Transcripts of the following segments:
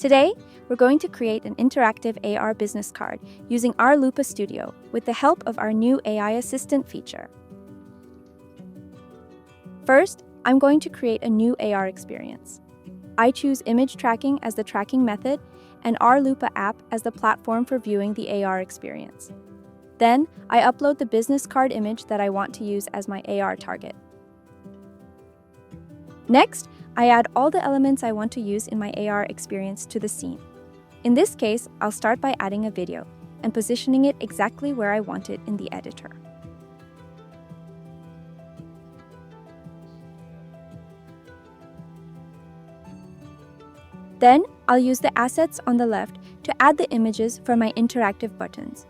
Today, we're going to create an interactive AR business card using ARLOOPA Studio with the help of our new AI Assistant feature. First, I'm going to create a new AR experience. I choose image tracking as the tracking method and ARLOOPA app as the platform for viewing the AR experience. Then, I upload the business card image that I want to use as my AR target. Next, I add all the elements I want to use in my AR experience to the scene. In this case, I'll start by adding a video and positioning it exactly where I want it in the editor. Then, I'll use the assets on the left to add the images for my interactive buttons: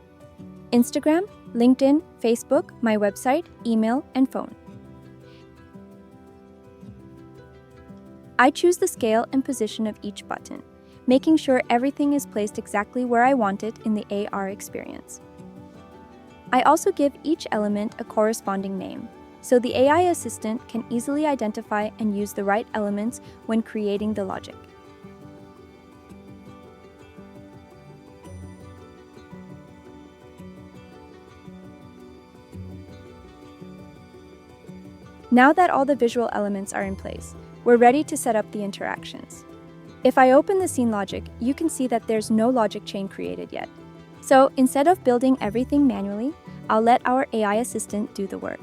Instagram, LinkedIn, Facebook, my website, email, and phone. I choose the scale and position of each button, making sure everything is placed exactly where I want it in the AR experience. I also give each element a corresponding name, so the AI assistant can easily identify and use the right elements when creating the logic. Now that all the visual elements are in place, we're ready to set up the interactions. If I open the scene logic, you can see that there's no logic chain created yet. So instead of building everything manually, I'll let our AI assistant do the work.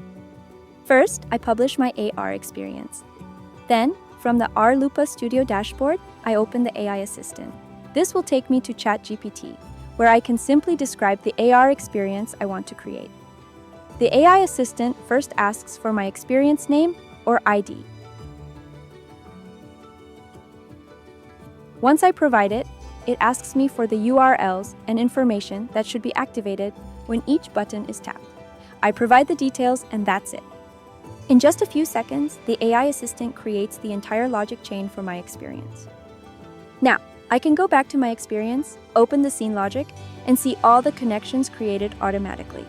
First, I publish my AR experience. Then, from the ARLOOPA Studio dashboard, I open the AI assistant. This will take me to ChatGPT, where I can simply describe the AR experience I want to create. The AI assistant first asks for my experience name or ID. Once I provide it, it asks me for the URLs and information that should be activated when each button is tapped. I provide the details, and that's it. In just a few seconds, the AI assistant creates the entire logic chain for my experience. Now, I can go back to my experience, open the scene logic, and see all the connections created automatically.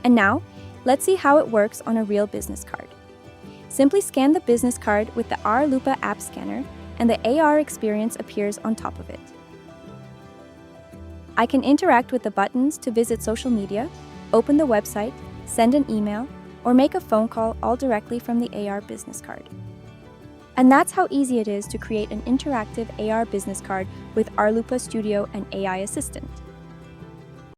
And now, let's see how it works on a real business card. Simply scan the business card with the ARLOOPA app scanner, and the AR experience appears on top of it. I can interact with the buttons to visit social media, open the website, send an email, or make a phone call all directly from the AR business card. And that's how easy it is to create an interactive AR business card with ARLOOPA Studio and AI Assistant.